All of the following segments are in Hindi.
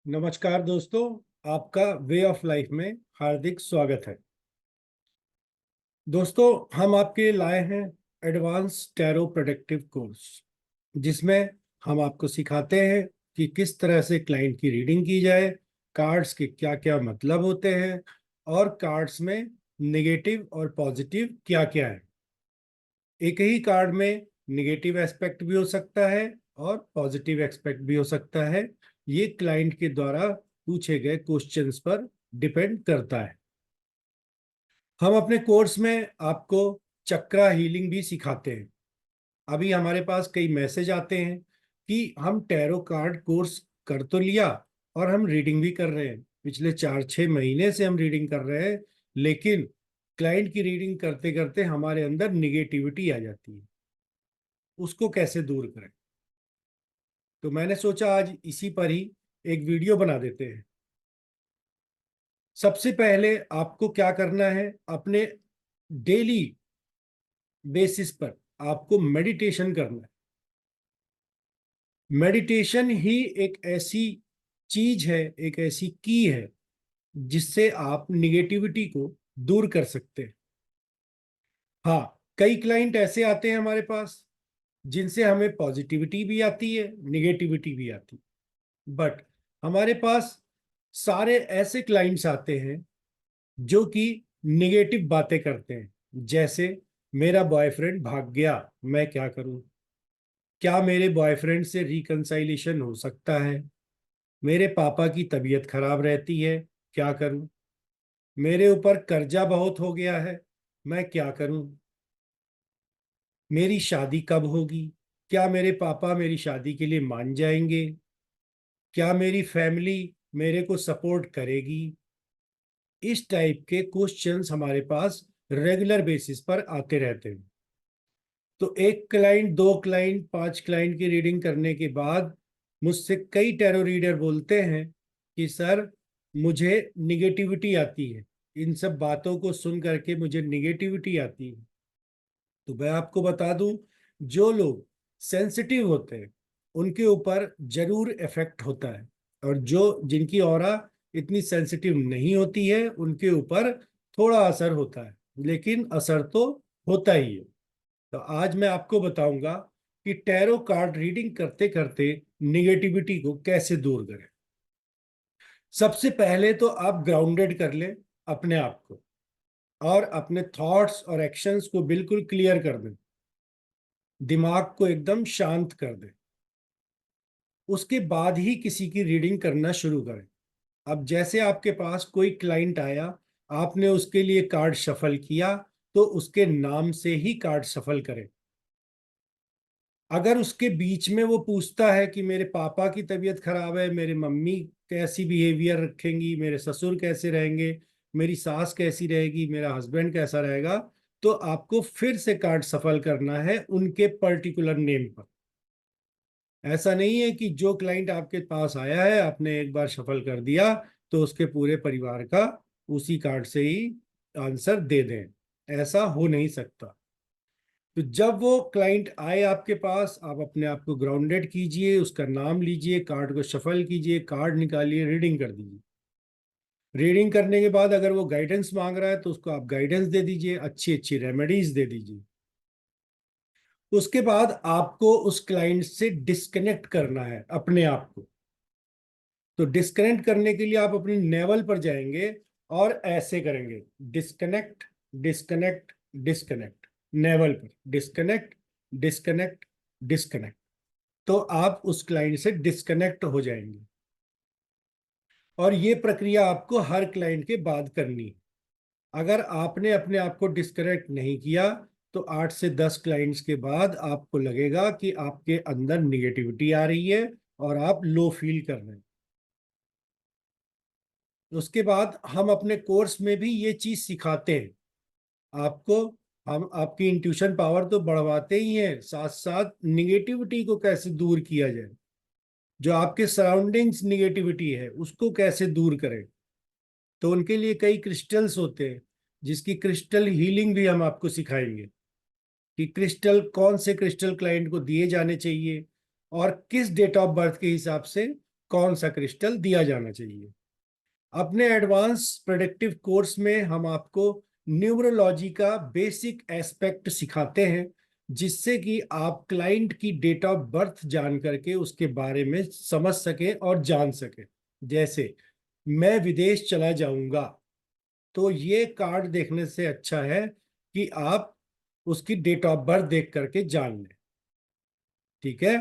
नमस्कार दोस्तों, आपका वे ऑफ लाइफ में हार्दिक स्वागत है। दोस्तों, हम आपके लिए लाए हैं एडवांस टैरो प्रोडक्टिव कोर्स, जिसमें हम आपको सिखाते हैं कि किस तरह से क्लाइंट की रीडिंग की जाए, कार्ड्स के क्या क्या मतलब होते हैं और कार्ड्स में नेगेटिव और पॉजिटिव क्या क्या है। एक ही कार्ड में नेगेटिव एस्पेक्ट भी हो सकता है और पॉजिटिव एस्पेक्ट भी हो सकता है। ये क्लाइंट के द्वारा पूछे गए क्वेश्चंस पर डिपेंड करता है। हम अपने कोर्स में आपको चक्रा हीलिंग भी सिखाते हैं। अभी हमारे पास कई मैसेज आते हैं कि हम टैरो कार्ड कोर्स कर तो लिया और हम रीडिंग भी कर रहे हैं, पिछले 4-6 महीने से हम रीडिंग कर रहे हैं, लेकिन क्लाइंट की रीडिंग करते करते हमारे अंदर निगेटिविटी आ जाती है। उसको कैसे दूर करें? तो मैंने सोचा आज इसी पर ही एक वीडियो बना देते हैं। सबसे पहले आपको क्या करना है, अपने डेली बेसिस पर आपको मेडिटेशन करना है। मेडिटेशन ही एक ऐसी चीज है, एक ऐसी की है जिससे आप निगेटिविटी को दूर कर सकते हैं। हाँ, कई क्लाइंट ऐसे आते हैं हमारे पास जिनसे हमें पॉजिटिविटी भी आती है, निगेटिविटी भी आती है। बट हमारे पास सारे ऐसे क्लाइंट्स आते हैं जो कि निगेटिव बातें करते हैं, जैसे मेरा बॉयफ्रेंड भाग गया, मैं क्या करूं? क्या मेरे बॉयफ्रेंड से रिकंसाइलेशन हो सकता है? मेरे पापा की तबीयत खराब रहती है, क्या करूं? मेरे ऊपर कर्जा बहुत हो गया है, मैं क्या करूं? मेरी शादी कब होगी? क्या मेरे पापा मेरी शादी के लिए मान जाएंगे? क्या मेरी फैमिली मेरे को सपोर्ट करेगी? इस टाइप के क्वेश्चंस हमारे पास रेगुलर बेसिस पर आते रहते हैं। तो एक क्लाइंट, दो क्लाइंट, 5 क्लाइंट की रीडिंग करने के बाद मुझसे कई टैरो रीडर बोलते हैं कि सर, मुझे निगेटिविटी आती है, इन सब बातों को सुन करके मुझे निगेटिविटी आती है। तो मैं आपको बता दूं, जो लोग सेंसिटिव होते हैं उनके ऊपर जरूर इफेक्ट होता है, और जो जिनकी ऑरा इतनी सेंसिटिव नहीं होती है उनके ऊपर थोड़ा असर होता है, लेकिन असर तो होता ही है। तो आज मैं आपको बताऊंगा कि टैरो कार्ड रीडिंग करते करते निगेटिविटी को कैसे दूर करें। सबसे पहले तो आप ग्राउंडेड कर लें अपने आप को, और अपने थॉट्स और एक्शंस को बिल्कुल क्लियर कर दें, दिमाग को एकदम शांत कर दें। उसके बाद ही किसी की रीडिंग करना शुरू करें। अब जैसे आपके पास कोई क्लाइंट आया, आपने उसके लिए कार्ड शफल किया, तो उसके नाम से ही कार्ड शफल करें। अगर उसके बीच में वो पूछता है कि मेरे पापा की तबीयत खराब है, मेरे मम्मी कैसी बिहेवियर रखेंगी, मेरे ससुर कैसे रहेंगे, मेरी सास कैसी रहेगी, मेरा हस्बैंड कैसा रहेगा, तो आपको फिर से कार्ड सफल करना है उनके पर्टिकुलर नेम पर। ऐसा नहीं है कि जो क्लाइंट आपके पास आया है आपने एक बार सफल कर दिया तो उसके पूरे परिवार का उसी कार्ड से ही आंसर दे दें। ऐसा हो नहीं सकता। तो जब वो क्लाइंट आए आपके पास, आप अपने आप को ग्राउंडेड कीजिए, उसका नाम लीजिए, कार्ड को शफल कीजिए, कार्ड निकालिए, रीडिंग कर दीजिए। रीडिंग करने के बाद अगर वो गाइडेंस मांग रहा है तो उसको आप गाइडेंस दे दीजिए, अच्छी अच्छी रेमेडीज दे दीजिए। उसके बाद आपको उस क्लाइंट से डिस्कनेक्ट करना है अपने आप को। तो डिस्कनेक्ट करने के लिए आप अपनी नेवल पर जाएंगे और ऐसे करेंगे, डिस्कनेक्ट, डिस्कनेक्ट, डिस्कनेक्ट। नेवल पर डिस्कनेक्ट, डिस्कनेक्ट, डिस्कनेक्ट। तो आप उस क्लाइंट से डिस्कनेक्ट हो जाएंगे। और ये प्रक्रिया आपको हर क्लाइंट के बाद करनी है। अगर आपने अपने आप को डिस्कनेक्ट नहीं किया तो 8 से 10 क्लाइंट्स के बाद आपको लगेगा कि आपके अंदर निगेटिविटी आ रही है और आप लो फील कर रहे हैं। उसके बाद हम अपने कोर्स में भी ये चीज सिखाते हैं आपको। हम आपकी इंट्यूशन पावर तो बढ़वाते ही हैं, साथ साथ निगेटिविटी को कैसे दूर किया जाए, जो आपके सराउंडिंग्स निगेटिविटी है उसको कैसे दूर करें। तो उनके लिए कई क्रिस्टल्स होते हैं, जिसकी क्रिस्टल हीलिंग भी हम आपको सिखाएंगे कि क्रिस्टल, कौन से क्रिस्टल क्लाइंट को दिए जाने चाहिए और किस डेट ऑफ बर्थ के हिसाब से कौन सा क्रिस्टल दिया जाना चाहिए। अपने एडवांस प्रेडिक्टिव कोर्स में हम आपको न्यूमरोलॉजी का बेसिक एस्पेक्ट सिखाते हैं, जिससे कि आप क्लाइंट की डेट ऑफ बर्थ जान करके उसके बारे में समझ सके और जान सके। जैसे मैं विदेश चला जाऊंगा, तो ये कार्ड देखने से अच्छा है कि आप उसकी डेट ऑफ बर्थ देख करके जान लें। ठीक है।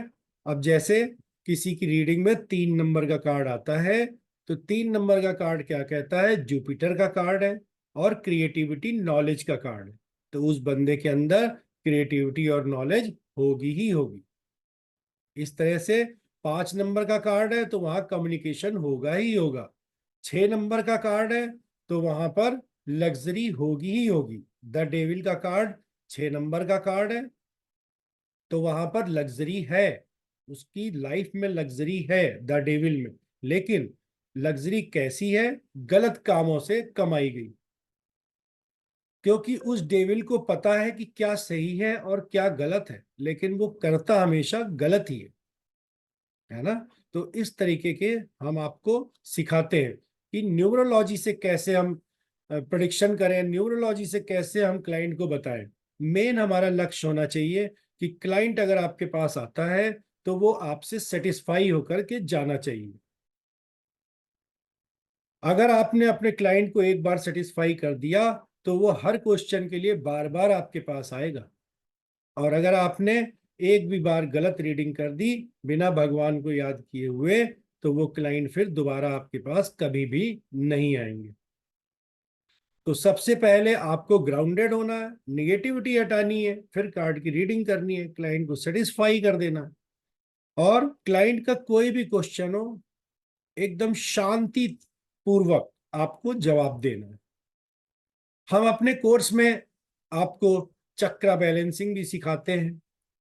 अब जैसे किसी की रीडिंग में 3 नंबर का कार्ड आता है, तो 3 नंबर का कार्ड क्या कहता है, जुपिटर का कार्ड है और क्रिएटिविटी नॉलेज का कार्ड है। तो उस बंदे के अंदर क्रिएटिविटी और नॉलेज होगी ही होगी। इस तरह से 5 नंबर का कार्ड है तो वहां कम्युनिकेशन होगा ही होगा। 6 नंबर का कार्ड है तो वहां पर लग्जरी होगी ही होगी। द डेविल का कार्ड 6 नंबर का कार्ड है, तो वहां पर लग्जरी है, उसकी लाइफ में लग्जरी है द डेविल में। लेकिन लग्जरी कैसी है, गलत कामों से कमाई गई। क्योंकि उस डेविल को पता है कि क्या सही है और क्या गलत है, लेकिन वो करता हमेशा गलत ही है ना। तो इस तरीके के हम आपको सिखाते हैं कि न्यूमरोलॉजी से कैसे हम प्रेडिक्शन करें, न्यूमरोलॉजी से कैसे हम क्लाइंट को बताएं। मेन हमारा लक्ष्य होना चाहिए कि क्लाइंट अगर आपके पास आता है तो वो आपसे सेटिस्फाई होकर के जाना चाहिए। अगर आपने अपने क्लाइंट को एक बार सेटिस्फाई कर दिया तो वो हर क्वेश्चन के लिए बार बार आपके पास आएगा। और अगर आपने एक भी बार गलत रीडिंग कर दी बिना भगवान को याद किए हुए, तो वो क्लाइंट फिर दोबारा आपके पास कभी भी नहीं आएंगे। तो सबसे पहले आपको ग्राउंडेड होना है, निगेटिविटी हटानी है, फिर कार्ड की रीडिंग करनी है, क्लाइंट को सेटिस्फाई कर देना है। और क्लाइंट का कोई भी क्वेश्चन हो, एकदम शांति पूर्वक आपको जवाब देना है। हम अपने कोर्स में आपको चक्रा बैलेंसिंग भी सिखाते हैं,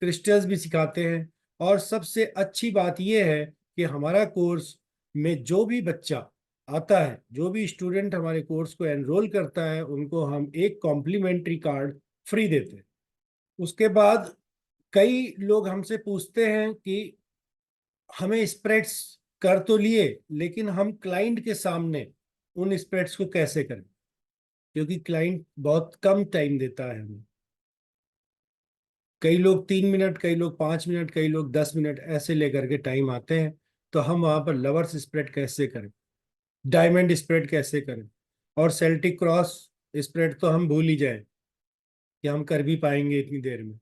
क्रिस्टल्स भी सिखाते हैं। और सबसे अच्छी बात यह है कि हमारा कोर्स में जो भी बच्चा आता है, जो भी स्टूडेंट हमारे कोर्स को एनरोल करता है, उनको हम एक कॉम्प्लीमेंट्री कार्ड फ्री देते हैं। उसके बाद कई लोग हमसे पूछते हैं कि हमें स्प्रेड्स कर तो लिए, लेकिन हम क्लाइंट के सामने उन स्प्रेड्स को कैसे करें, क्योंकि क्लाइंट बहुत कम टाइम देता है हमें। कई लोग 3 मिनट, कई लोग 5 मिनट, कई लोग 10 मिनट ऐसे लेकर के टाइम आते हैं। तो हम वहां पर लवर्स स्प्रेड कैसे करें, डायमंड स्प्रेड कैसे करें, और सेल्टिक क्रॉस स्प्रेड तो हम भूल ही जाए कि हम कर भी पाएंगे इतनी देर में।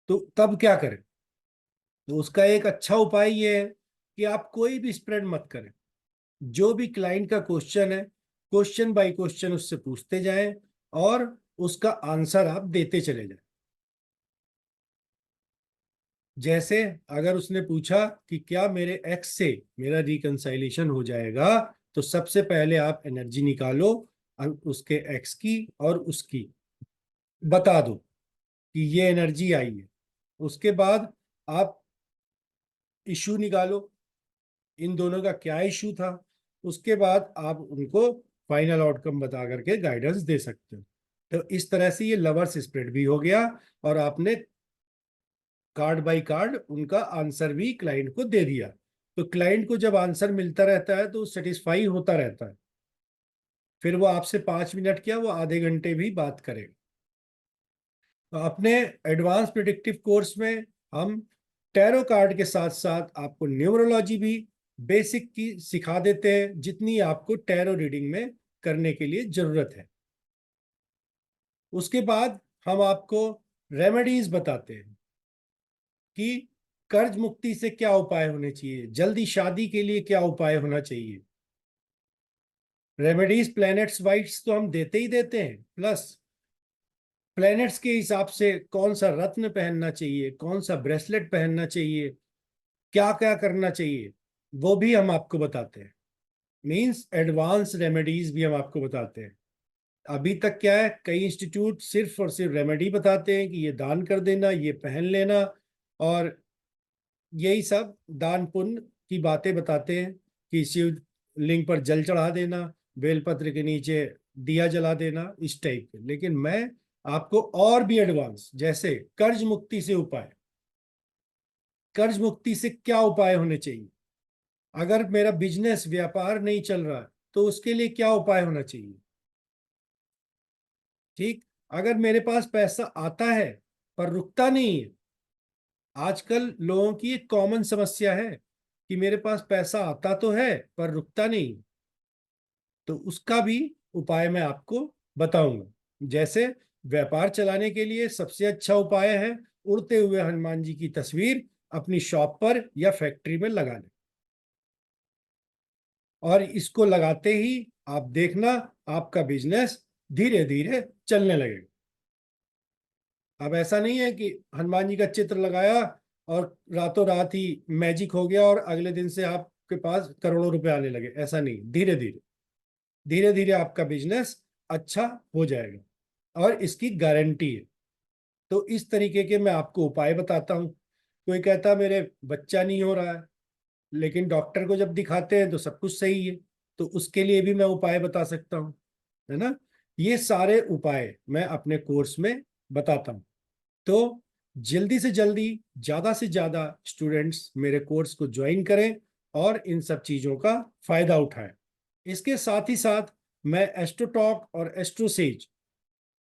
तो तब क्या करें। तो उसका एक अच्छा उपाय ये है कि आप कोई भी स्प्रेड मत करें। जो भी क्लाइंट का क्वेश्चन है, क्वेश्चन बाय क्वेश्चन उससे पूछते जाएं और उसका आंसर आप देते चले जाएं। जैसे अगर उसने पूछा कि क्या मेरे एक्स से मेरा रिकंसाइलेशन हो जाएगा, तो सबसे पहले आप एनर्जी निकालो उसके एक्स की और उसकी, बता दो कि ये एनर्जी आई है। उसके बाद आप इशू निकालो, इन दोनों का क्या इशू था। उसके बाद आप उनको फाइनल आउटकम बता करके गाइडेंस दे सकते हो। तो इस तरह से ये लवर्स स्प्रेड भी हो गया, और आपने कार्ड बाय कार्ड उनका आंसर भी क्लाइंट को दे दिया। तो क्लाइंट को जब आंसर मिलता रहता है तो सेटिस्फाई होता रहता है। फिर वो आपसे 5 मिनट क्या, वो आधे घंटे भी बात करेगा। तो अपने एडवांस प्रिडिक्टिव कोर्स में हम टैरो कार्ड के साथ साथ आपको न्यूमरोलॉजी भी बेसिक की सिखा देते हैं, जितनी आपको टैरो रीडिंग में करने के लिए जरूरत है। उसके बाद हम आपको रेमेडीज बताते हैं कि कर्ज मुक्ति से क्या उपाय होने चाहिए, जल्दी शादी के लिए क्या उपाय होना चाहिए। रेमेडीज प्लैनेट्स वाइज तो हम देते ही देते हैं, प्लस प्लैनेट्स के हिसाब से कौन सा रत्न पहनना चाहिए, कौन सा ब्रेसलेट पहनना चाहिए, क्या क्या करना चाहिए, वो भी हम आपको बताते हैं। मींस एडवांस रेमेडीज भी हम आपको बताते हैं। अभी तक क्या है, कई इंस्टीट्यूट सिर्फ और सिर्फ रेमेडी बताते हैं कि ये दान कर देना, ये पहन लेना, और यही सब दान पुण्य की बातें बताते हैं कि शिव लिंग पर जल चढ़ा देना, बेलपत्र के नीचे दिया जला देना, इस टाइप के। लेकिन मैं आपको और भी एडवांस, जैसे कर्ज मुक्ति से उपाय, कर्ज मुक्ति से क्या उपाय होने चाहिए, अगर मेरा बिजनेस व्यापार नहीं चल रहा तो उसके लिए क्या उपाय होना चाहिए। ठीक। अगर मेरे पास पैसा आता है पर रुकता नहीं है, आजकल लोगों की एक कॉमन समस्या है कि मेरे पास पैसा आता तो है पर रुकता नहीं, तो उसका भी उपाय मैं आपको बताऊंगा। जैसे व्यापार चलाने के लिए सबसे अच्छा उपाय है उड़ते हुए हनुमान जी की तस्वीर अपनी शॉप पर या फैक्ट्री में लगा लें, और इसको लगाते ही आप देखना आपका बिजनेस धीरे धीरे चलने लगेगा। अब ऐसा नहीं है कि हनुमान जी का चित्र लगाया और रातों रात ही मैजिक हो गया और अगले दिन से आपके पास करोड़ों रुपए आने लगे, ऐसा नहीं। धीरे धीरे धीरे धीरे आपका बिजनेस अच्छा हो जाएगा और इसकी गारंटी है। तो इस तरीके के मैं आपको उपाय बताता हूँ। कोई कहता मेरे बच्चा नहीं हो रहा है, लेकिन डॉक्टर को जब दिखाते हैं तो सब कुछ सही है, तो उसके लिए भी मैं उपाय बता सकता हूँ, है ना। ये सारे उपाय मैं अपने कोर्स में बताता हूँ। तो जल्दी से जल्दी ज्यादा से ज्यादा स्टूडेंट्स मेरे कोर्स को ज्वाइन करें और इन सब चीजों का फायदा उठाएं। इसके साथ ही साथ मैं एस्ट्रोटॉक और एस्ट्रोसेज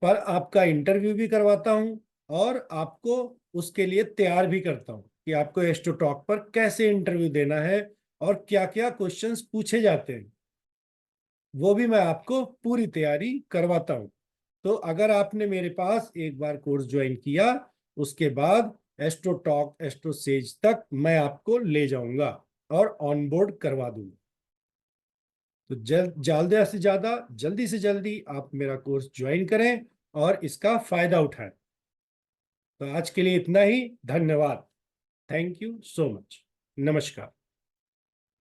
पर आपका इंटरव्यू भी करवाता हूं और आपको उसके लिए तैयार भी करता हूं कि आपको एस्ट्रोटॉक पर कैसे इंटरव्यू देना है और क्या क्या क्वेश्चंस पूछे जाते हैं, वो भी मैं आपको पूरी तैयारी करवाता हूं। तो अगर आपने मेरे पास एक बार कोर्स ज्वाइन किया, उसके बाद एस्ट्रोटॉक एस्ट्रोसेज तक मैं आपको ले जाऊंगा और ऑनबोर्ड करवा दूंगा। तो ज्यादा से ज्यादा जल्दी से जल्दी आप मेरा कोर्स ज्वाइन करें और इसका फायदा उठाएं। तो आज के लिए इतना ही। धन्यवाद। Thank you so much. नमस्कार।